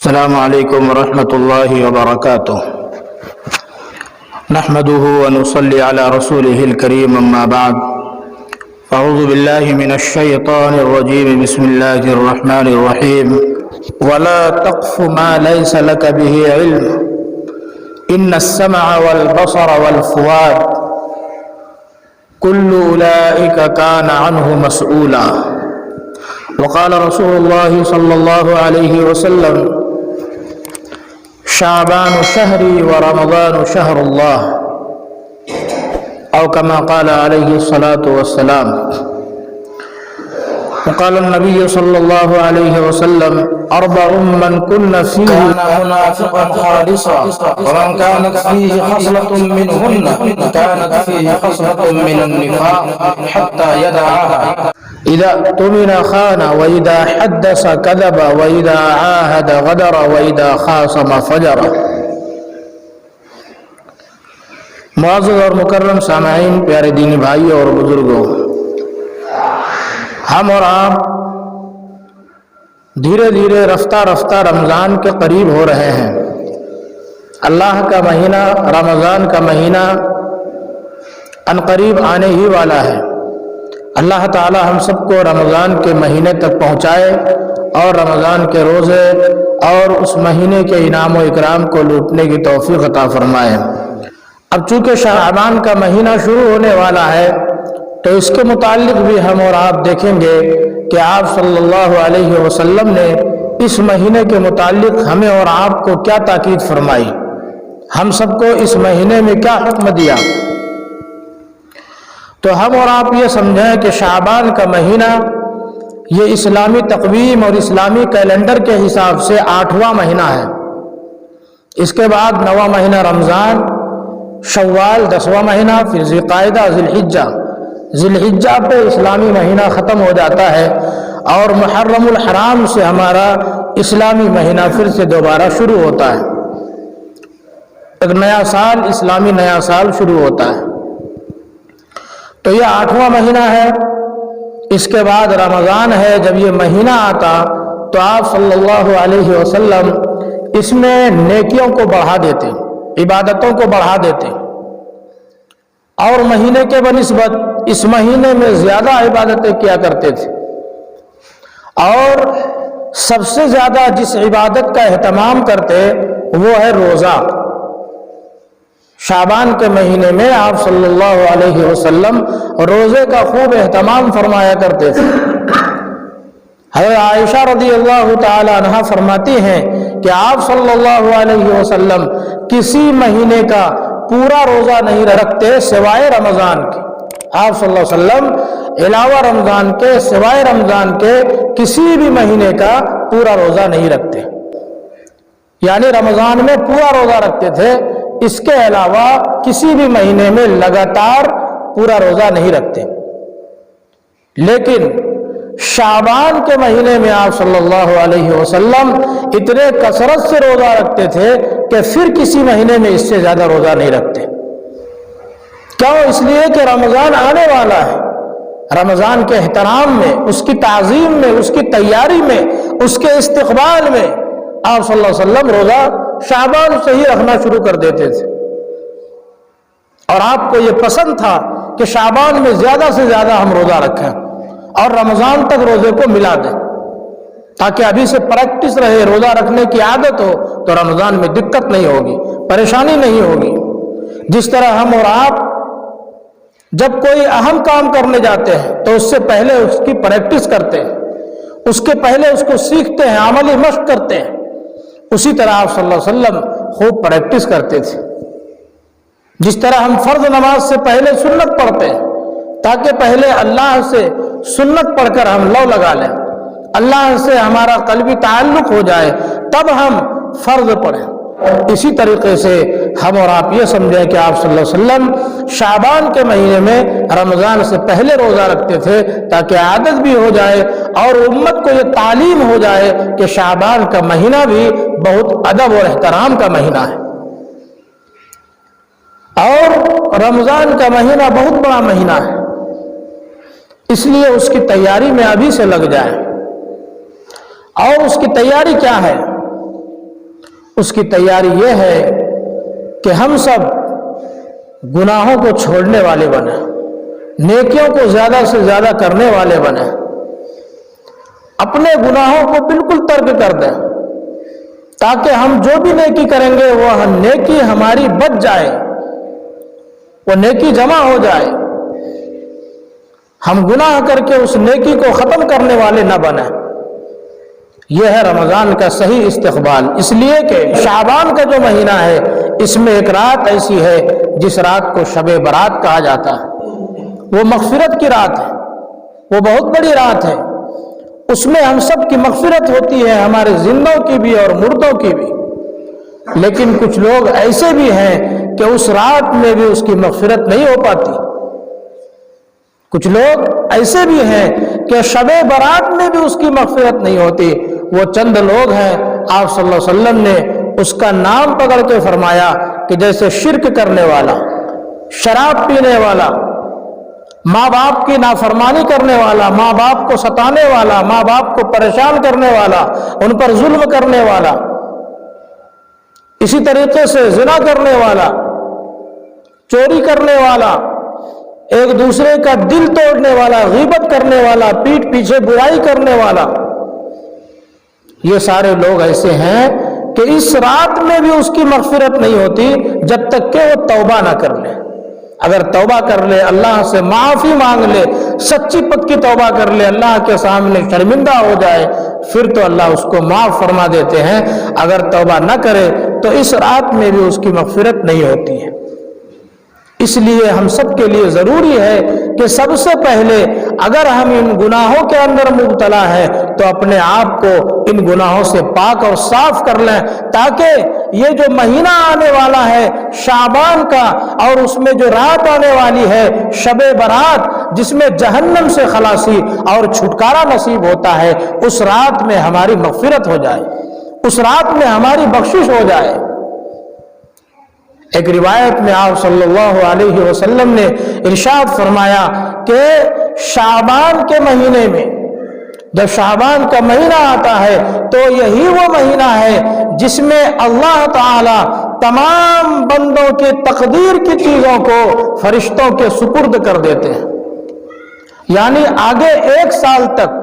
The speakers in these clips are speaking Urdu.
السلام علیکم ورحمۃ اللہ وبرکاتہ نحمده ونصلي على رسوله الكريم اما بعد اعوذ باللہ من الشیطان الرجیم بسم اللہ الرحمن الرحیم ولا تقف ما ليس لك به علم ان السمع والبصر والفؤاد كل اولئك كان عنه مسؤولا وقال رسول اللہ صلی اللہ علیہ وسلم شعبان شهري ورمضان شهر الله أو كما قال عليه الصلاة والسلام. وقال النبي صلى الله عليه وسلم أربع من كن فيه كان منافقا خالصا ومن كانت فيه خصلة منهن كانت فيه خصلة من النفاق حتى يدعها إذا اؤتمن خان وإذا حدث كذب وإذا عاهد غدر وإذا خاصم فجر. معزز اور مکرم سامعین، پیارے دینی بھائیوں اور بزرگوں، ہم اور آپ دھیرے دھیرے رفتہ رفتہ رمضان کے قریب ہو رہے ہیں. اللہ کا مہینہ رمضان کا مہینہ عنقریب آنے ہی والا ہے. اللہ تعالی ہم سب کو رمضان کے مہینے تک پہنچائے اور رمضان کے روزے اور اس مہینے کے انعام و اکرام کو لوٹنے کی توفیق عطا فرمائے. اب چونکہ شعبان کا مہینہ شروع ہونے والا ہے تو اس کے متعلق بھی ہم اور آپ دیکھیں گے کہ آپ صلی اللہ علیہ وسلم نے اس مہینے کے متعلق ہمیں اور آپ کو کیا تاکید فرمائی، ہم سب کو اس مہینے میں کیا حکم دیا. تو ہم اور آپ یہ سمجھیں کہ شعبان کا مہینہ یہ اسلامی تقویم اور اسلامی کیلنڈر کے حساب سے 8واں مہینہ ہے. اس کے بعد 9واں مہینہ رمضان، شوال 10واں مہینہ، پھر ذی القعدہ، ذی الحجہ پہ اسلامی مہینہ ختم ہو جاتا ہے اور محرم الحرام سے ہمارا اسلامی مہینہ پھر سے دوبارہ شروع ہوتا ہے. ایک نیا سال، اسلامی نیا سال شروع ہوتا ہے. تو یہ 8واں مہینہ ہے. اس کے بعد رمضان ہے. جب یہ مہینہ آتا تو آپ صلی اللہ علیہ وسلم اس میں نیکیوں کو بڑھا دیتے، عبادتوں کو بڑھا دیتے اور مہینے کے بنسبت اس مہینے میں زیادہ عبادتیں کیا کرتے تھے. اور سب سے زیادہ جس عبادت کا اہتمام کرتے وہ ہے روزہ. شعبان کے مہینے میں آپ صلی اللہ علیہ وسلم روزے کا خوب اہتمام فرمایا کرتے تھے. حضرت عائشہ رضی اللہ تعالی عنہا فرماتی ہیں کہ آپ صلی اللہ علیہ وسلم کسی مہینے کا پورا روزہ نہیں رکھتے سوائے رمضان کے. آپ صلی اللہ علیہ وسلم علاوہ رمضان کے، سوائے رمضان کے کسی بھی مہینے کا پورا روزہ نہیں رکھتے. یعنی رمضان میں پورا روزہ رکھتے تھے، اس کے علاوہ کسی بھی مہینے میں لگاتار پورا روزہ نہیں رکھتے. لیکن شعبان کے مہینے میں آپ صلی اللہ علیہ وسلم اتنے کثرت سے روزہ رکھتے تھے کہ پھر کسی مہینے میں اس سے زیادہ روزہ نہیں رکھتے. کیوں؟ اس لیے کہ رمضان آنے والا ہے. رمضان کے احترام میں، اس کی تعظیم میں، اس کی تیاری میں، اس کے استقبال میں آپ صلی اللہ علیہ وسلم روزہ شعبان سے ہی رکھنا شروع کر دیتے تھے. اور آپ کو یہ پسند تھا کہ شعبان میں زیادہ سے زیادہ ہم روزہ رکھیں اور رمضان تک روزے کو ملا دیں، تاکہ ابھی سے پریکٹس رہے، روزہ رکھنے کی عادت ہو تو رمضان میں دقت نہیں ہوگی، پریشانی نہیں ہوگی. جس طرح ہم اور آپ جب کوئی اہم کام کرنے جاتے ہیں تو اس سے پہلے اس کی پریکٹس کرتے ہیں، اس کے پہلے اس کو سیکھتے ہیں، عملی مشق کرتے ہیں. اسی طرح آپ صلی اللہ علیہ وسلم خوب پریکٹس کرتے تھے. جس طرح ہم فرض نماز سے پہلے سنت پڑھتے ہیں تاکہ پہلے اللہ سے سنت پڑھ کر ہم لو لگا لیں، اللہ سے ہمارا قلبی تعلق ہو جائے، تب ہم فرض پڑھیں. اسی طریقے سے ہم اور آپ یہ سمجھیں کہ آپ صلی اللہ علیہ وسلم شعبان کے مہینے میں رمضان سے پہلے روزہ رکھتے تھے تاکہ عادت بھی ہو جائے اور امت کو یہ تعلیم ہو جائے کہ شعبان کا مہینہ بھی بہت ادب اور احترام کا مہینہ ہے. اور رمضان کا مہینہ بہت بڑا مہینہ ہے، اس لیے اس کی تیاری میں ابھی سے لگ جائے. اور اس کی تیاری کیا ہے؟ اس کی تیاری یہ ہے کہ ہم سب گناہوں کو چھوڑنے والے بنیں، نیکیوں کو زیادہ سے زیادہ کرنے والے بنیں، اپنے گناہوں کو بالکل ترک کر دیں، تاکہ ہم جو بھی نیکی کریں گے وہ نیکی ہماری بچ جائے، وہ نیکی جمع ہو جائے، ہم گناہ کر کے اس نیکی کو ختم کرنے والے نہ بنیں۔ یہ ہے رمضان کا صحیح استقبال، اس لیے کہ شعبان کا جو مہینہ ہے اس میں ایک رات ایسی ہے جس رات کو شب برات کہا جاتا ہے، وہ مغفرت کی رات ہے، وہ بہت بڑی رات ہے، اس میں ہم سب کی مغفرت ہوتی ہے، ہمارے زندوں کی بھی اور مردوں کی بھی۔ لیکن کچھ لوگ ایسے بھی ہیں کہ اس رات میں بھی اس کی مغفرت نہیں ہو پاتی، کچھ لوگ ایسے بھی ہیں کہ شب برات میں بھی اس کی مغفرت نہیں ہوتی۔ وہ چند لوگ ہیں، آپ صلی اللہ علیہ وسلم نے اس کا نام پکڑ کے فرمایا کہ جیسے شرک کرنے والا، شراب پینے والا، ماں باپ کی نافرمانی کرنے والا، ماں باپ کو ستانے والا، ماں باپ کو پریشان کرنے والا، ان پر ظلم کرنے والا، اسی طریقے سے زنا کرنے والا، چوری کرنے والا، ایک دوسرے کا دل توڑنے والا، غیبت کرنے والا، پیٹھ پیچھے برائی کرنے والا، یہ سارے لوگ ایسے ہیں کہ اس رات میں بھی اس کی مغفرت نہیں ہوتی جب تک کہ وہ توبہ نہ کر لے۔ اگر توبہ کر لے، اللہ سے معافی مانگ لے، سچی پکی توبہ کر لے، اللہ کے سامنے شرمندہ ہو جائے، پھر تو اللہ اس کو معاف فرما دیتے ہیں۔ اگر توبہ نہ کرے تو اس رات میں بھی اس کی مغفرت نہیں ہوتی ہے۔ اس لیے ہم سب کے لیے ضروری ہے کہ سب سے پہلے اگر ہم ان گناہوں کے اندر مبتلا ہے تو اپنے آپ کو ان گناہوں سے پاک اور صاف کر لیں، تاکہ یہ جو مہینہ آنے والا ہے شعبان کا، اور اس میں جو رات آنے والی ہے شب برات، جس میں جہنم سے خلاصی اور چھٹکارا نصیب ہوتا ہے، اس رات میں ہماری مغفرت ہو جائے، اس رات میں ہماری بخشش ہو جائے۔ ایک روایت میں آپ صلی اللہ علیہ وسلم نے ارشاد فرمایا کہ شعبان کے مہینے میں، جب شعبان کا مہینہ آتا ہے تو یہی وہ مہینہ ہے جس میں اللہ تعالی تمام بندوں کے تقدیر کی چیزوں کو فرشتوں کے سپرد کر دیتے ہیں۔ یعنی آگے ایک سال تک،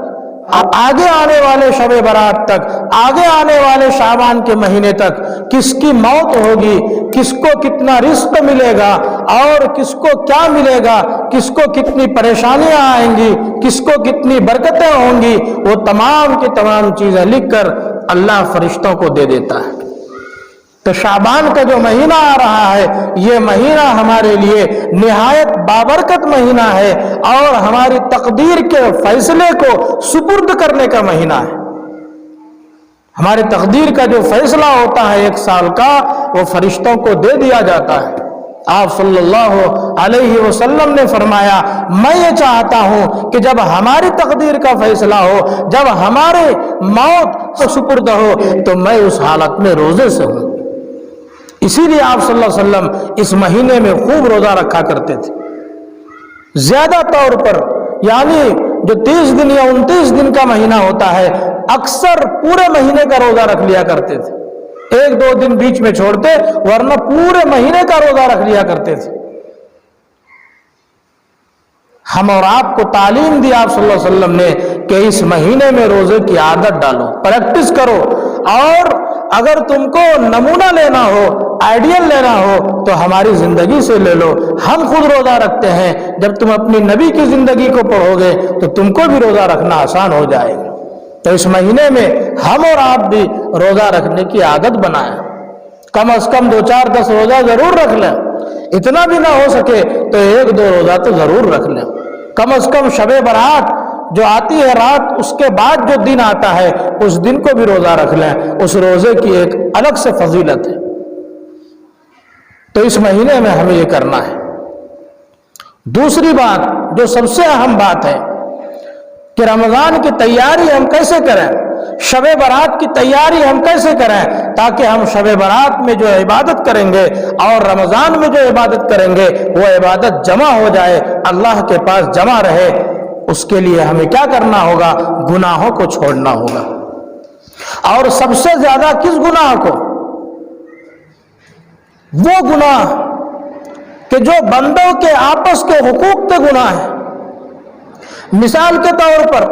آگے آنے والے شب برات تک، آگے آنے والے شعبان کے مہینے تک کس کی موت ہوگی، کس کو کتنا رزق ملے گا، اور کس کو کیا ملے گا، کس کو کتنی پریشانیاں آئیں گی، کس کو کتنی برکتیں ہوں گی، وہ تمام کی تمام چیزیں لکھ کر اللہ فرشتوں کو دے دیتا ہے۔ تو شعبان کا جو مہینہ آ رہا ہے یہ مہینہ ہمارے لیے نہایت بابرکت مہینہ ہے، اور ہماری تقدیر کے فیصلے کو سپرد کرنے کا مہینہ ہے۔ ہماری تقدیر کا جو فیصلہ ہوتا ہے ایک سال کا، وہ فرشتوں کو دے دیا جاتا ہے۔ آپ صلی اللہ علیہ وسلم نے فرمایا، میں یہ چاہتا ہوں کہ جب ہماری تقدیر کا فیصلہ ہو، جب ہمارے موت سپرد ہو، تو میں اس حالت میں روزے سے ہوں۔ اسی لیے آپ صلی اللہ علیہ وسلم اس مہینے میں خوب روزہ رکھا کرتے تھے، زیادہ طور پر، یعنی جو 30 دن یا 29 دن کا مہینہ ہوتا ہے، اکثر پورے مہینے کا روزہ رکھ لیا کرتے تھے، 1-2 دن بیچ میں چھوڑتے، ورنہ پورے مہینے کا روزہ رکھ لیا کرتے تھے۔ ہم اور آپ کو تعلیم دی آپ صلی اللہ علیہ وسلم نے کہ اس مہینے میں روزے کی عادت ڈالو، پریکٹس کرو، اور اگر تم کو نمونہ لینا ہو، آئیڈیل لینا ہو، تو ہماری زندگی سے لے لو۔ ہم خود روزہ رکھتے ہیں، جب تم اپنی نبی کی زندگی کو پڑھو گے تو تم کو بھی روزہ رکھنا آسان ہو جائے گا۔ تو اس مہینے میں ہم اور آپ بھی روزہ رکھنے کی عادت بنائیں، کم از کم 2-4-10 روزہ ضرور رکھ لیں، اتنا بھی نہ ہو سکے تو 1-2 روزہ تو ضرور رکھ لیں۔ کم از کم شب برات جو آتی ہے رات، اس کے بعد جو دن آتا ہے اس دن کو بھی روزہ رکھ لیں، اس روزے کی ایک الگ سے فضیلت ہے۔ تو اس مہینے میں ہمیں یہ کرنا ہے۔ دوسری بات جو سب سے اہم بات ہے کہ رمضان کی تیاری ہم کیسے کریں، شب برات کی تیاری ہم کیسے کریں، تاکہ ہم شب برات میں جو عبادت کریں گے اور رمضان میں جو عبادت کریں گے وہ عبادت جمع ہو جائے، اللہ کے پاس جمع رہے۔ اس کے لیے ہمیں کیا کرنا ہوگا؟ گناہوں کو چھوڑنا ہوگا۔ اور سب سے زیادہ کس گناہ کو؟ وہ گناہ کہ جو بندوں کے آپس کے حقوق کے گناہ ہیں۔ مثال کے طور پر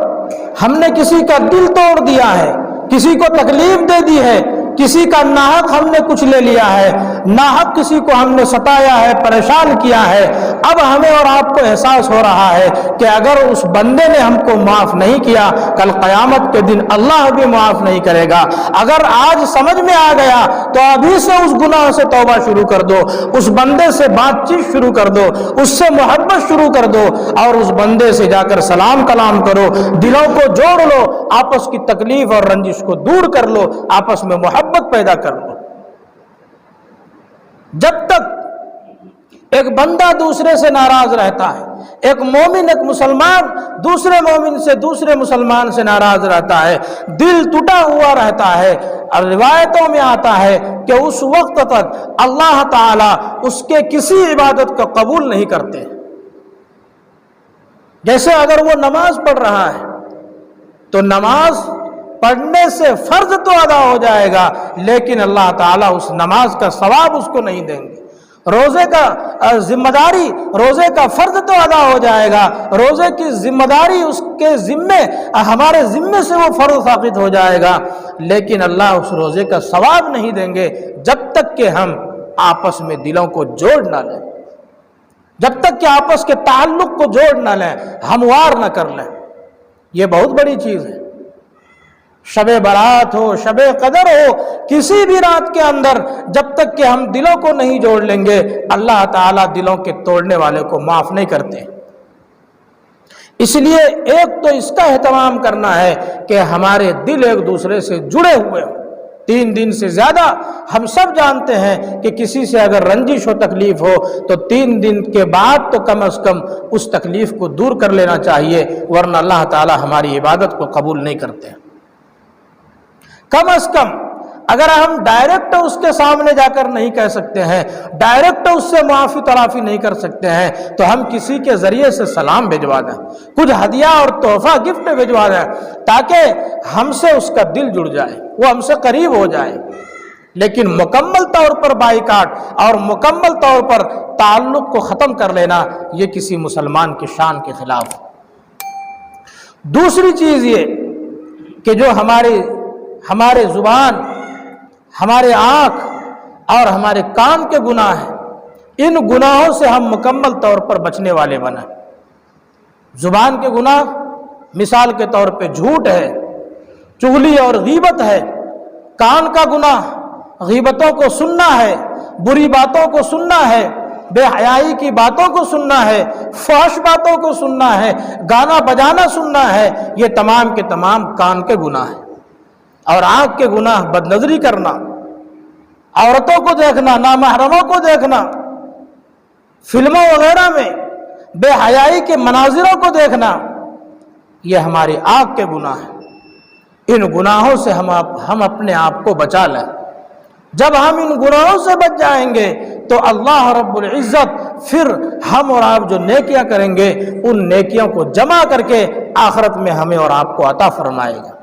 ہم نے کسی کا دل توڑ دیا ہے، کسی کو تکلیف دے دی ہے، کسی کا ناحق ہم نے کچھ لے لیا ہے، ناحق کسی کو ہم نے ستایا ہے، پریشان کیا ہے۔ اب ہمیں اور آپ کو احساس ہو رہا ہے کہ اگر اس بندے نے ہم کو معاف نہیں کیا، کل قیامت کے دن اللہ بھی معاف نہیں کرے گا۔ اگر آج سمجھ میں آ گیا تو ابھی سے اس گناہ سے توبہ شروع کر دو، اس بندے سے بات چیت شروع کر دو، اس سے محبت شروع کر دو، اور اس بندے سے جا کر سلام کلام کرو، دلوں کو جوڑ لو، آپس کی تکلیف اور رنجش کو دور کر لو، آپس میں محبت پیدا کر لو۔ جب تک ایک بندہ دوسرے سے ناراض رہتا ہے، ایک مومن ایک مسلمان دوسرے مومن سے دوسرے مسلمان سے ناراض رہتا ہے، دل ٹوٹا ہوا رہتا ہے، اور روایتوں میں آتا ہے کہ اس وقت تک اللہ تعالیٰ اس کے کسی عبادت کو قبول نہیں کرتے۔ جیسے اگر وہ نماز پڑھ رہا ہے تو نماز پڑھنے سے فرض تو ادا ہو جائے گا، لیکن اللہ تعالیٰ اس نماز کا ثواب اس کو نہیں دیں گے۔ روزے کا ذمہ داری، روزے کا فرض تو ادا ہو جائے گا، روزے کی ذمہ داری اس کے ذمے، ہمارے ذمے سے وہ فرض ثابت ہو جائے گا، لیکن اللہ اس روزے کا ثواب نہیں دیں گے جب تک کہ ہم آپس میں دلوں کو جوڑ نہ لیں، جب تک کہ آپس کے تعلق کو جوڑ نہ لیں، ہموار نہ کر لیں۔ یہ بہت بڑی چیز ہے۔ شب برات ہو، شب قدر ہو، کسی بھی رات کے اندر جب تک کہ ہم دلوں کو نہیں جوڑ لیں گے، اللہ تعالیٰ دلوں کے توڑنے والے کو معاف نہیں کرتے۔ اس لیے ایک تو اس کا اہتمام کرنا ہے کہ ہمارے دل ایک دوسرے سے جڑے ہوئے ہوں۔ 3 دن سے زیادہ ہم سب جانتے ہیں کہ کسی سے اگر رنجش ہو، تکلیف ہو، تو 3 دن کے بعد تو کم از کم اس تکلیف کو دور کر لینا چاہیے، ورنہ اللہ تعالیٰ ہماری عبادت کو قبول نہیں کرتے۔ کم از کم اگر ہم ڈائریکٹ اس کے سامنے جا کر نہیں کہہ سکتے ہیں، ڈائریکٹ اس سے معافی تلافی نہیں کر سکتے ہیں، تو ہم کسی کے ذریعے سے سلام بھجوا دیں، کچھ ہدیہ اور تحفہ گفٹ بھجوا دیں، تاکہ ہم سے اس کا دل جڑ جائے، وہ ہم سے قریب ہو جائے۔ لیکن مکمل طور پر بائیکاٹ اور مکمل طور پر تعلق کو ختم کر لینا، یہ کسی مسلمان کی شان کے خلاف۔ دوسری چیز یہ کہ جو ہمارے زبان، ہمارے آنکھ اور ہمارے کان کے گناہ ہیں، ان گناہوں سے ہم مکمل طور پر بچنے والے بنیں۔ زبان کے گناہ مثال کے طور پہ جھوٹ ہے، چغلی اور غیبت ہے۔ کان کا گناہ غیبتوں کو سننا ہے، بری باتوں کو سننا ہے، بے حیائی کی باتوں کو سننا ہے، فحش باتوں کو سننا ہے، گانا بجانا سننا ہے، یہ تمام کے تمام کان کے گناہ ہیں۔ اور آنکھ کے گناہ بد نظری کرنا، عورتوں کو دیکھنا، نامحرموں کو دیکھنا، فلموں وغیرہ میں بے حیائی کے مناظروں کو دیکھنا، یہ ہماری آنکھ کے گناہ ہیں۔ ان گناہوں سے ہم اپنے آپ کو بچا لیں۔ جب ہم ان گناہوں سے بچ جائیں گے تو اللہ رب العزت پھر ہم اور آپ جو نیکیاں کریں گے، ان نیکیوں کو جمع کر کے آخرت میں ہمیں اور آپ کو عطا فرمائے گا۔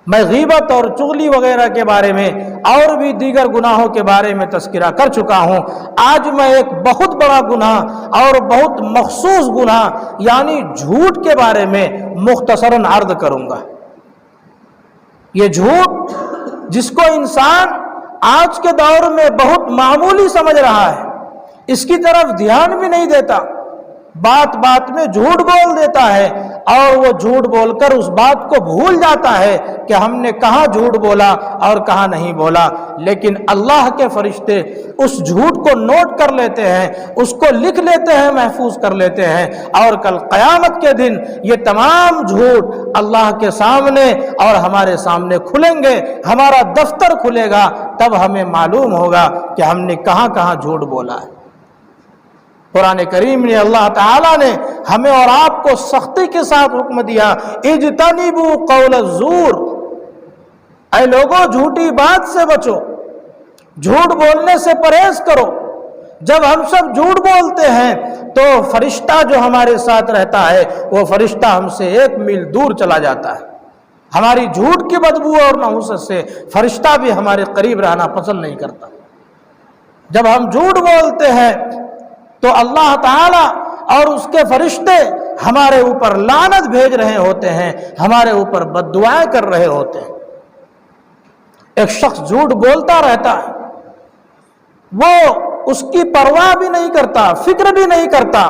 میں غیبت اور چغلی وغیرہ کے بارے میں اور بھی دیگر گناہوں کے بارے میں تذکرہ کر چکا ہوں۔ آج میں ایک بہت بڑا گناہ اور بہت مخصوص گناہ یعنی جھوٹ کے بارے میں مختصراً عرض کروں گا۔ یہ جھوٹ جس کو انسان آج کے دور میں بہت معمولی سمجھ رہا ہے، اس کی طرف دھیان بھی نہیں دیتا، بات بات میں جھوٹ بول دیتا ہے، اور وہ جھوٹ بول کر اس بات کو بھول جاتا ہے کہ ہم نے کہاں جھوٹ بولا اور کہاں نہیں بولا۔ لیکن اللہ کے فرشتے اس جھوٹ کو نوٹ کر لیتے ہیں، اس کو لکھ لیتے ہیں، محفوظ کر لیتے ہیں، اور کل قیامت کے دن یہ تمام جھوٹ اللہ کے سامنے اور ہمارے سامنے کھلیں گے، ہمارا دفتر کھلے گا، تب ہمیں معلوم ہوگا کہ ہم نے کہاں کہاں جھوٹ بولا ہے۔ قرآن کریم نے، اللہ تعالیٰ نے ہمیں اور آپ کو سختی کے ساتھ حکم دیا، اجتنبوا قول الزور، اے لوگوں جھوٹی بات سے بچو، جھوٹ بولنے سے پرہیز کرو۔ جب ہم سب جھوٹ بولتے ہیں تو فرشتہ جو ہمارے ساتھ رہتا ہے، وہ فرشتہ ہم سے 1 میل دور چلا جاتا ہے۔ ہماری جھوٹ کی بدبو اور نحوست سے فرشتہ بھی ہمارے قریب رہنا پسند نہیں کرتا۔ جب ہم جھوٹ بولتے ہیں تو اللہ تعالی اور اس کے فرشتے ہمارے اوپر لعنت بھیج رہے ہوتے ہیں، ہمارے اوپر بد دعائیں کر رہے ہوتے ہیں۔ ایک شخص جھوٹ بولتا رہتا ہے، وہ اس کی پرواہ بھی نہیں کرتا، فکر بھی نہیں کرتا۔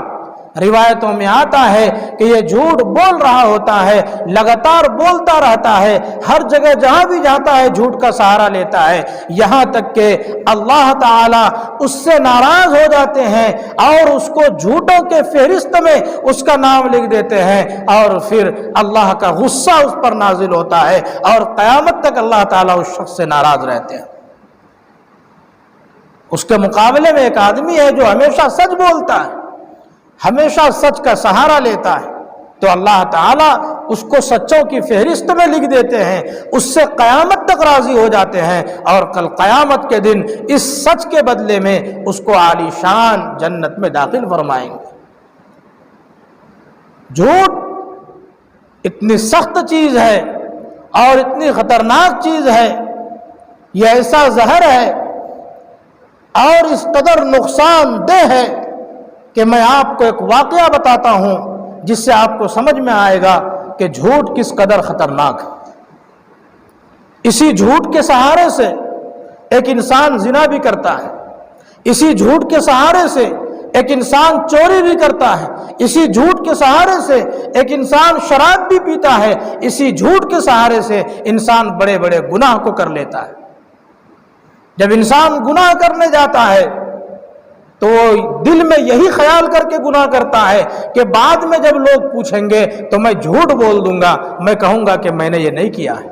روایتوں میں آتا ہے کہ یہ جھوٹ بول رہا ہوتا ہے، لگاتار بولتا رہتا ہے، ہر جگہ جہاں بھی جاتا ہے جھوٹ کا سہارا لیتا ہے، یہاں تک کہ اللہ تعالیٰ اس سے ناراض ہو جاتے ہیں اور اس کو جھوٹوں کے فہرست میں اس کا نام لکھ دیتے ہیں، اور پھر اللہ کا غصہ اس پر نازل ہوتا ہے اور قیامت تک اللہ تعالیٰ اس شخص سے ناراض رہتے ہیں۔ اس کے مقابلے میں ایک آدمی ہے جو ہمیشہ سچ بولتا ہے، ہمیشہ سچ کا سہارا لیتا ہے، تو اللہ تعالیٰ اس کو سچوں کی فہرست میں لکھ دیتے ہیں، اس سے قیامت تک راضی ہو جاتے ہیں، اور کل قیامت کے دن اس سچ کے بدلے میں اس کو عالی شان جنت میں داخل فرمائیں گے۔ جھوٹ اتنی سخت چیز ہے اور اتنی خطرناک چیز ہے، یہ ایسا زہر ہے اور اس قدر نقصان دہ ہے کہ میں آپ کو ایک واقعہ بتاتا ہوں جس سے آپ کو سمجھ میں آئے گا کہ جھوٹ کس قدر خطرناک ہے۔ اسی جھوٹ کے سہارے سے ایک انسان زنا بھی کرتا ہے، اسی جھوٹ کے سہارے سے ایک انسان چوری بھی کرتا ہے، اسی جھوٹ کے سہارے سے ایک انسان شراب بھی پیتا ہے، اسی جھوٹ کے سہارے سے انسان بڑے بڑے گناہ کو کر لیتا ہے۔ جب انسان گناہ کرنے جاتا ہے تو وہ دل میں یہی خیال کر کے گناہ کرتا ہے کہ بعد میں جب لوگ پوچھیں گے تو میں جھوٹ بول دوں گا، میں کہوں گا کہ میں نے یہ نہیں کیا ہے۔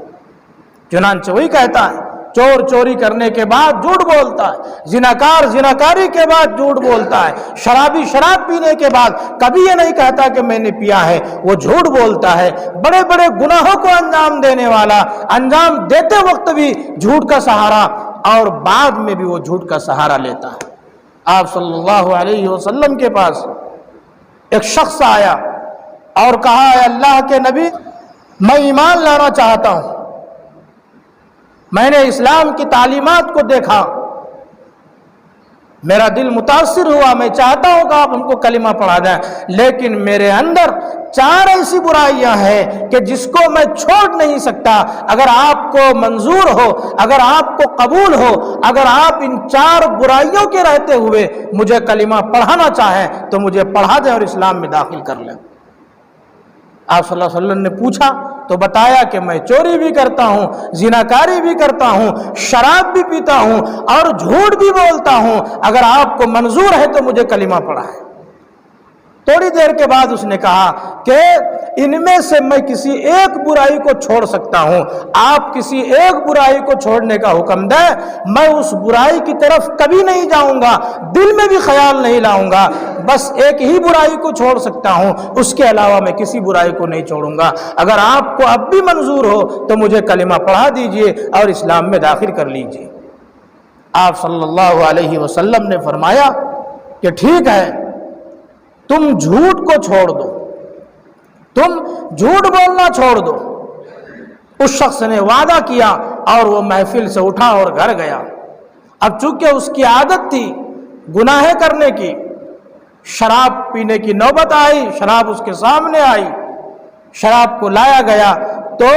چنانچہ وہی کہتا ہے، چور چوری کرنے کے بعد جھوٹ بولتا ہے، زناکار زناکاری کے بعد جھوٹ بولتا ہے، شرابی شراب پینے کے بعد کبھی یہ نہیں کہتا کہ میں نے پیا ہے، وہ جھوٹ بولتا ہے۔ بڑے بڑے گناہوں کو انجام دینے والا انجام دیتے وقت بھی جھوٹ کا سہارا اور بعد میں بھی وہ جھوٹ کا سہارا لیتا ہے۔ آپ صلی اللہ علیہ وسلم کے پاس ایک شخص آیا اور کہا، اے اللہ کے نبی، میں ایمان لانا چاہتا ہوں، میں نے اسلام کی تعلیمات کو دیکھا، میرا دل متاثر ہوا، میں چاہتا ہوں کہ آپ ہم کو کلمہ پڑھا دیں، لیکن میرے اندر 4 ایسی برائیاں ہیں کہ جس کو میں چھوڑ نہیں سکتا۔ اگر آپ کو منظور ہو، اگر آپ کو قبول ہو، اگر آپ ان 4 برائیوں کے رہتے ہوئے مجھے کلمہ پڑھانا چاہیں تو مجھے پڑھا دیں اور اسلام میں داخل کر لیں۔ آپ صلی اللہ علیہ وسلم نے پوچھا تو بتایا کہ میں چوری بھی کرتا ہوں، زناکاری بھی کرتا ہوں، شراب بھی پیتا ہوں اور جھوٹ بھی بولتا ہوں، اگر آپ کو منظور ہے تو مجھے کلمہ پڑھائیں۔ تھوڑی دیر کے بعد اس نے کہا کہ ان میں سے میں کسی ایک برائی کو چھوڑ سکتا ہوں، آپ کسی ایک برائی کو چھوڑنے کا حکم دیں، میں اس برائی کی طرف کبھی نہیں جاؤں گا، دل میں بھی خیال نہیں لاؤں گا، بس ایک ہی برائی کو چھوڑ سکتا ہوں، اس کے علاوہ میں کسی برائی کو نہیں چھوڑوں گا۔ اگر آپ کو اب بھی منظور ہو تو مجھے کلمہ پڑھا دیجئے اور اسلام میں داخل کر لیجئے۔ آپ صلی اللہ علیہ وسلم نے فرمایا کہ ٹھیک ہے، تم جھوٹ کو چھوڑ دو، تم جھوٹ بولنا چھوڑ دو۔ اس شخص نے وعدہ کیا اور وہ محفل سے اٹھا اور گھر گیا۔ اب چونکہ اس کی عادت تھی گناہ کرنے کی، شراب پینے کی نوبت آئی، شراب اس کے سامنے آئی، شراب کو لایا گیا تو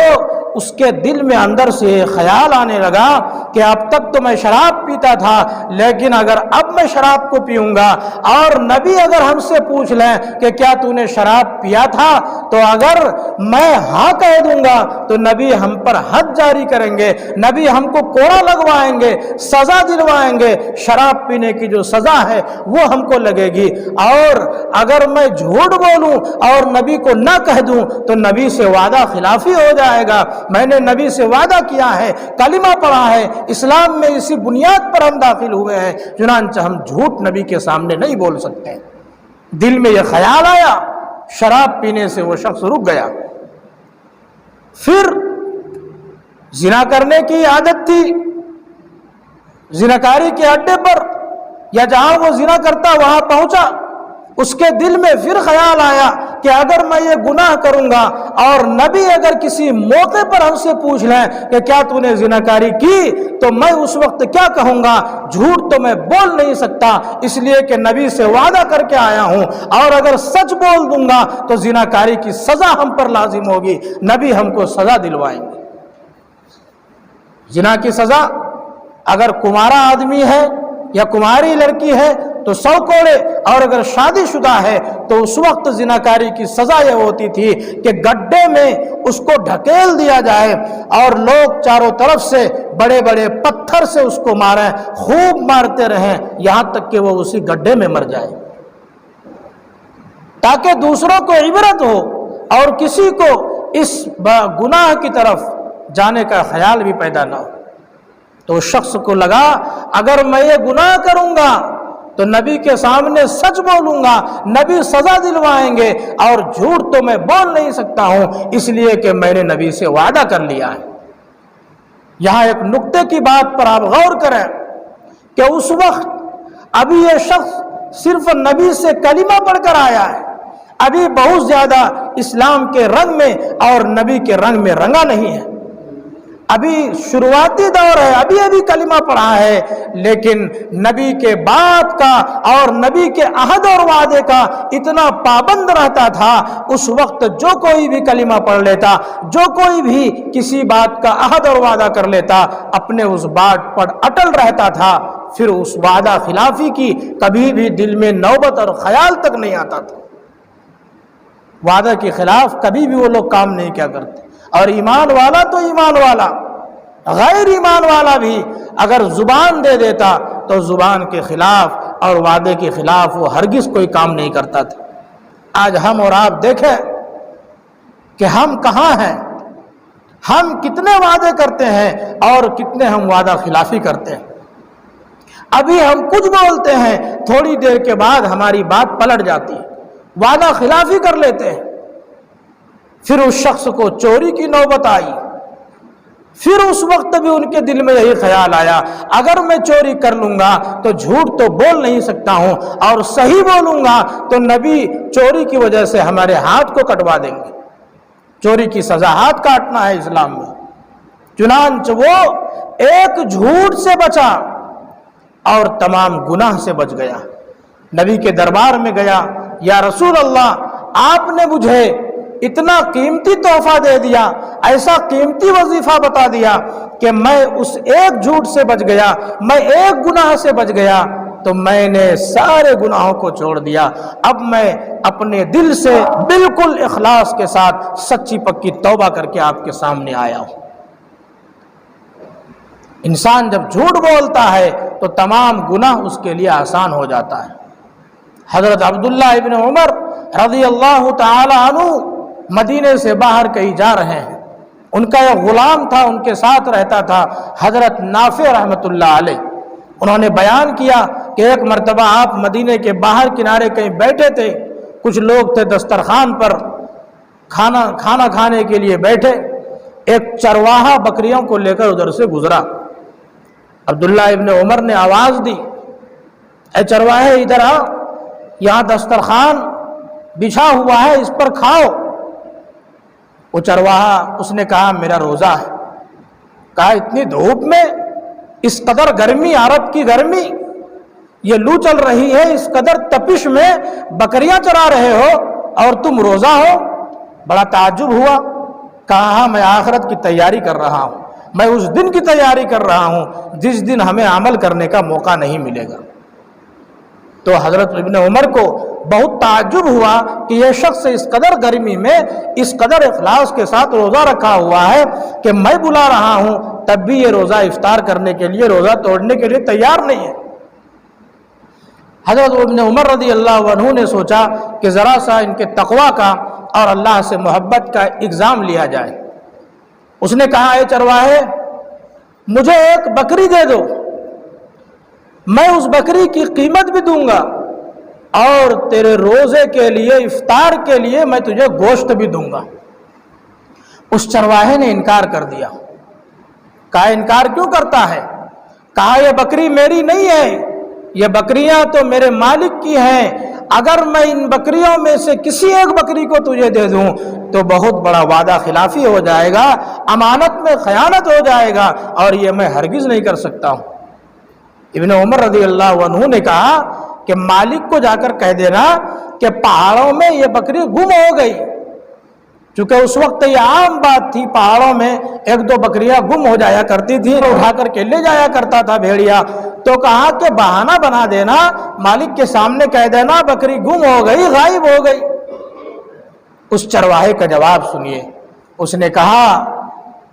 اس کے دل میں اندر سے خیال آنے لگا کہ اب تک تو میں شراب پیتا تھا، لیکن اگر اب میں شراب کو پیوں گا اور نبی اگر ہم سے پوچھ لیں کہ کیا تو نے شراب پیا تھا، تو اگر میں ہاں کہہ دوں گا تو نبی ہم پر حد جاری کریں گے، نبی ہم کو کوڑا لگوائیں گے، سزا دلوائیں گے، شراب پینے کی جو سزا ہے وہ ہم کو لگے گی۔ اور اگر میں جھوٹ بولوں اور نبی کو نہ کہہ دوں تو نبی سے وعدہ خلافی ہو جائے گا۔ میں نے نبی سے وعدہ کیا ہے، کلمہ پڑھا ہے، اسلام میں اسی بنیاد پر ہم داخل ہوئے ہیں، چنانچہ ہم جھوٹ نبی کے سامنے نہیں بول سکتے۔ دل میں یہ خیال آیا، شراب پینے سے وہ شخص رک گیا۔ پھر زنا کرنے کی عادت تھی، زناکاری کے اڈے پر یا جہاں وہ زنا کرتا وہاں پہنچا، اس کے دل میں پھر خیال آیا کہ اگر میں یہ گناہ کروں گا اور نبی اگر کسی موقع پر ہم سے پوچھ لیں کہ کیا تو نے زناکاری کی، تو میں اس وقت کیا کہوں گا؟ جھوٹ تو میں بول نہیں سکتا، اس لیے کہ نبی سے وعدہ کر کے آیا ہوں، اور اگر سچ بول دوں گا تو زناکاری کی سزا ہم پر لازم ہوگی، نبی ہم کو سزا دلوائیں گے۔ زنا کی سزا اگر کمارا آدمی ہے یا کماری لڑکی ہے تو 100 کوڑے، اور اگر شادی شدہ ہے تو اس وقت زناکاری کی سزا یہ ہوتی تھی کہ گڈھے میں اس کو ڈھکیل دیا جائے اور لوگ چاروں طرف سے بڑے بڑے پتھر سے اس کو ماریں، خوب مارتے رہیں یہاں تک کہ وہ اسی گڈھے میں مر جائے، تاکہ دوسروں کو عبرت ہو اور کسی کو اس گناہ کی طرف جانے کا خیال بھی پیدا نہ ہو۔ تو اس شخص کو لگا اگر میں یہ گناہ کروں گا تو نبی کے سامنے سچ بولوں گا، نبی سزا دلوائیں گے، اور جھوٹ تو میں بول نہیں سکتا ہوں، اس لیے کہ میں نے نبی سے وعدہ کر لیا ہے۔ یہاں ایک نقطے کی بات پر آپ غور کریں کہ اس وقت ابھی یہ شخص صرف نبی سے کلمہ پڑھ کر آیا ہے، ابھی بہت زیادہ اسلام کے رنگ میں اور نبی کے رنگ میں رنگا نہیں ہے، ابھی شروعاتی دور ہے، ابھی کلمہ پڑھا ہے، لیکن نبی کے بات کا اور نبی کے عہد اور وعدے کا اتنا پابند رہتا تھا۔ اس وقت جو کوئی بھی کلمہ پڑھ لیتا، جو کوئی بھی کسی بات کا عہد اور وعدہ کر لیتا، اپنے اس بات پر اٹل رہتا تھا، پھر اس وعدہ خلافی کی کبھی بھی دل میں نوبت اور خیال تک نہیں آتا تھا۔ وعدہ کے خلاف کبھی بھی وہ لوگ کام نہیں کیا کرتے، اور ایمان والا تو ایمان والا، غیر ایمان والا بھی اگر زبان دے دیتا تو زبان کے خلاف اور وعدے کے خلاف وہ ہرگز کوئی کام نہیں کرتا تھا۔ آج ہم اور آپ دیکھیں کہ ہم کہاں ہیں، ہم کتنے وعدے کرتے ہیں اور کتنے ہم وعدہ خلافی کرتے ہیں۔ ابھی ہم کچھ بولتے ہیں، تھوڑی دیر کے بعد ہماری بات پلٹ جاتی ہے، وعدہ خلافی کر لیتے ہیں۔ پھر اس شخص کو چوری کی نوبت آئی، پھر اس وقت بھی ان کے دل میں یہی خیال آیا اگر میں چوری کر لوں گا تو جھوٹ تو بول نہیں سکتا ہوں، اور صحیح بولوں گا تو نبی چوری کی وجہ سے ہمارے ہاتھ کو کٹوا دیں گے۔ چوری کی سزا ہاتھ کاٹنا ہے اسلام میں۔ چنانچہ وہ ایک جھوٹ سے بچا اور تمام گناہ سے بچ گیا۔ نبی کے دربار میں گیا، یا رسول اللہ، آپ نے مجھے اتنا قیمتی تحفہ دے دیا، ایسا قیمتی وظیفہ بتا دیا کہ میں اس ایک جھوٹ سے بچ گیا، میں ایک گناہ سے بچ گیا، تو میں نے سارے گناہوں کو چھوڑ دیا، اب میں اپنے دل سے بالکل اخلاص کے ساتھ سچی پکی توبہ کر کے آپ کے سامنے آیا ہوں۔ انسان جب جھوٹ بولتا ہے تو تمام گناہ اس کے لیے آسان ہو جاتا ہے۔ حضرت عبداللہ ابن عمر رضی اللہ تعالی عنہ مدینے سے باہر کہیں جا رہے ہیں، ان کا ایک غلام تھا، ان کے ساتھ رہتا تھا، حضرت نافع رحمۃ اللہ علیہ۔ انہوں نے بیان کیا کہ ایک مرتبہ آپ مدینے کے باہر کنارے کہیں بیٹھے تھے، کچھ لوگ تھے دسترخوان پر کھانا کھانے کے لیے بیٹھے، ایک چرواہا بکریوں کو لے کر ادھر سے گزرا۔ عبداللہ ابن عمر نے آواز دی، اے چرواہے ادھر آ، یہاں دسترخوان بچھا ہوا ہے، اس پر کھاؤ۔ وہ چرواہا، اس نے کہا میرا روزہ ہے۔ کہا اتنی دھوپ میں، اس قدر گرمی، عرب کی گرمی، یہ لو چل رہی ہے، اس قدر تپش میں بکریاں چرا رہے ہو اور تم روزہ ہو؟ بڑا تعجب ہوا۔ کہا ہاں، میں آخرت کی تیاری کر رہا ہوں، میں اس دن کی تیاری کر رہا ہوں جس دن ہمیں عمل کرنے کا موقع نہیں ملے گا۔ تو حضرت ابن عمر کو بہت تعجب ہوا کہ یہ شخص اس قدر گرمی میں اس قدر اخلاص کے ساتھ روزہ رکھا ہوا ہے کہ میں بلا رہا ہوں تب بھی یہ روزہ افطار کرنے کے لیے، روزہ توڑنے کے لیے تیار نہیں ہے۔ حضرت ابن عمر رضی اللہ عنہ نے سوچا کہ ذرا سا ان کے تقوی کا اور اللہ سے محبت کا اگزام لیا جائے۔ اس نے کہا اے چرواہے، مجھے ایک بکری دے دو، میں اس بکری کی قیمت بھی دوں گا اور تیرے روزے کے لیے، افطار کے لیے میں تجھے گوشت بھی دوں گا۔ اس چرواہے نے انکار کر دیا۔ کہا انکار کیوں کرتا ہے؟ کہا یہ بکری میری نہیں ہے، یہ بکریاں تو میرے مالک کی ہیں، اگر میں ان بکریوں میں سے کسی ایک بکری کو تجھے دے دوں تو بہت بڑا وعدہ خلافی ہو جائے گا، امانت میں خیانت ہو جائے گا، اور یہ میں ہرگز نہیں کر سکتا ہوں۔ ابن عمر رضی اللہ عنہ نے کہا کہ مالک کو جا کر کہہ دینا کہ پہاڑوں میں یہ بکری گم ہو گئی، چونکہ اس وقت یہ عام بات تھی، پہاڑوں میں ایک دو بکریاں گم ہو جایا کرتی تھی، اٹھا کر کے لے جایا کرتا تھا بھیڑیا۔ تو کہا کہ بہانہ بنا دینا، مالک کے سامنے کہہ دینا بکری گم ہو گئی، غائب ہو گئی۔ اس چرواہے کا جواب سنیے، اس نے کہا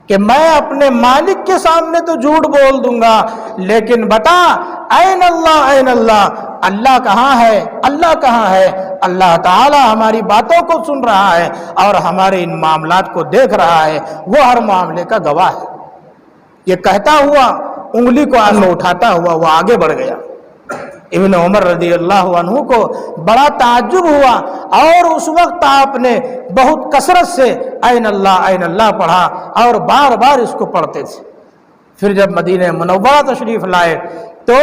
کہ میں اپنے مالک کے سامنے تو جھوٹ بول دوں گا، لیکن بتا این اللہ، این اللہ، اللہ کہاں ہے، اللہ کہاں ہے؟ اللہ تعالی ہماری باتوں کو سن رہا ہے اور ہمارے ان معاملات کو دیکھ رہا ہے، وہ ہر معاملے کا گواہ ہے۔ یہ کہتا ہوا انگلی کو آگے اٹھاتا ہوا وہ آگے بڑھ گیا۔ ابن عمر رضی اللہ عنہ کو بڑا تعجب ہوا، اور اس وقت آپ نے بہت کثرت سے این اللہ پڑھا اور بار بار اس کو پڑھتے تھے۔ پھر جب مدینہ منورہ تشریف لائے تو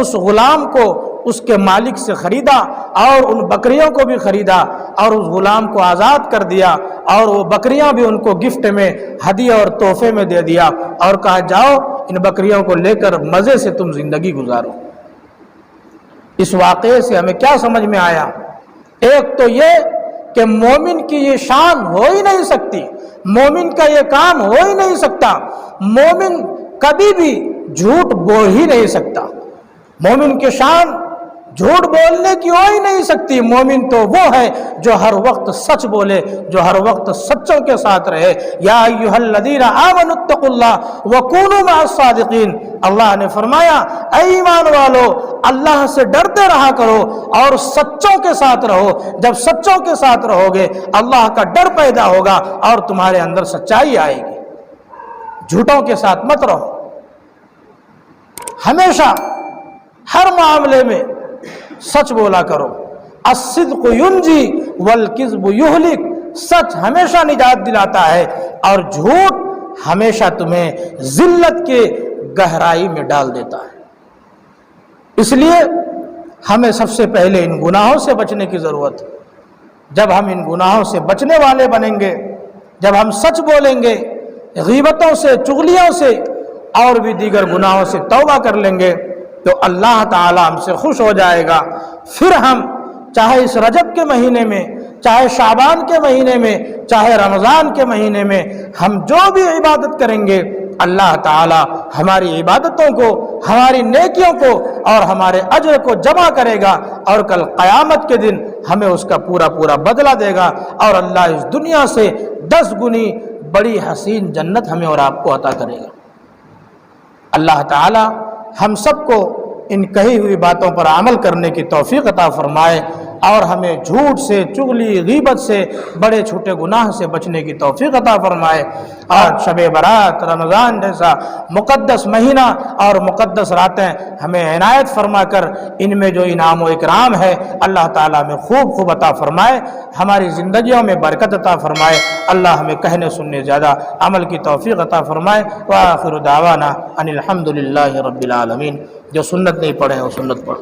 اس غلام کو اس کے مالک سے خریدا اور ان بکریوں کو بھی خریدا اور اس غلام کو آزاد کر دیا، اور وہ بکریاں بھی ان کو گفٹ میں، ہدیہ اور تحفے میں دے دیا، اور کہا جاؤ ان بکریوں کو لے کر مزے سے تم زندگی گزارو۔ اس واقعے سے ہمیں کیا سمجھ میں آیا؟ ایک تو یہ کہ مومن کی یہ شان ہو ہی نہیں سکتی، مومن کا یہ کام ہو ہی نہیں سکتا، مومن کبھی بھی جھوٹ بول ہی نہیں سکتا، مومن کی شان جھوٹ بولنے کی ہو ہی نہیں سکتی۔ مومن تو وہ ہے جو ہر وقت سچ بولے، جو ہر وقت سچوں کے ساتھ رہے۔ یا ایھا الذین آمنوا اتقوا اللہ وکونوا مع الصادقین، اللہ نے فرمایا اے ایمان والو اللہ سے ڈرتے رہا کرو اور سچوں کے ساتھ رہو۔ جب سچوں کے ساتھ رہو گے اللہ کا ڈر پیدا ہوگا اور تمہارے اندر سچائی آئے گی۔ جھوٹوں کے ساتھ مت رہو، ہمیشہ ہر معاملے میں سچ بولا کرو۔ الصدق ینجی والکذب یہلک، سچ ہمیشہ نجات دلاتا ہے اور جھوٹ ہمیشہ تمہیں ذلت کے گہرائی میں ڈال دیتا ہے۔ اس لیے ہمیں سب سے پہلے ان گناہوں سے بچنے کی ضرورت ہے۔ جب ہم ان گناہوں سے بچنے والے بنیں گے، جب ہم سچ بولیں گے، غیبتوں سے، چغلیوں سے اور بھی دیگر گناہوں سے توبہ کر لیں گے تو اللہ تعالی ہم سے خوش ہو جائے گا۔ پھر ہم چاہے اس رجب کے مہینے میں، چاہے شعبان کے مہینے میں، چاہے رمضان کے مہینے میں ہم جو بھی عبادت کریں گے، اللہ تعالی ہماری عبادتوں کو، ہماری نیکیوں کو اور ہمارے اجر کو جمع کرے گا، اور کل قیامت کے دن ہمیں اس کا پورا پورا بدلہ دے گا، اور اللہ اس دنیا سے 10 گنی بڑی حسین جنت ہمیں اور آپ کو عطا کرے گا۔ اللہ تعالی ہم سب کو ان کہی ہوئی باتوں پر عمل کرنے کی توفیق عطا فرمائے، اور ہمیں جھوٹ سے، چغلی، غیبت سے، بڑے چھوٹے گناہ سے بچنے کی توفیق عطا فرمائے، اور شب برات، رمضان جیسا مقدس مہینہ اور مقدس راتیں ہمیں عنایت فرما کر ان میں جو انعام و اکرام ہے اللہ تعالیٰ ہمیں خوب خوب عطا فرمائے، ہماری زندگیوں میں برکت عطا فرمائے۔ اللہ ہمیں کہنے سننے زیادہ عمل کی توفیق عطا فرمائے۔ وآخر دعوانا ان الحمد للہ رب العالمین۔ جو سنت نہیں پڑھے ہیں وہ سنت پڑھ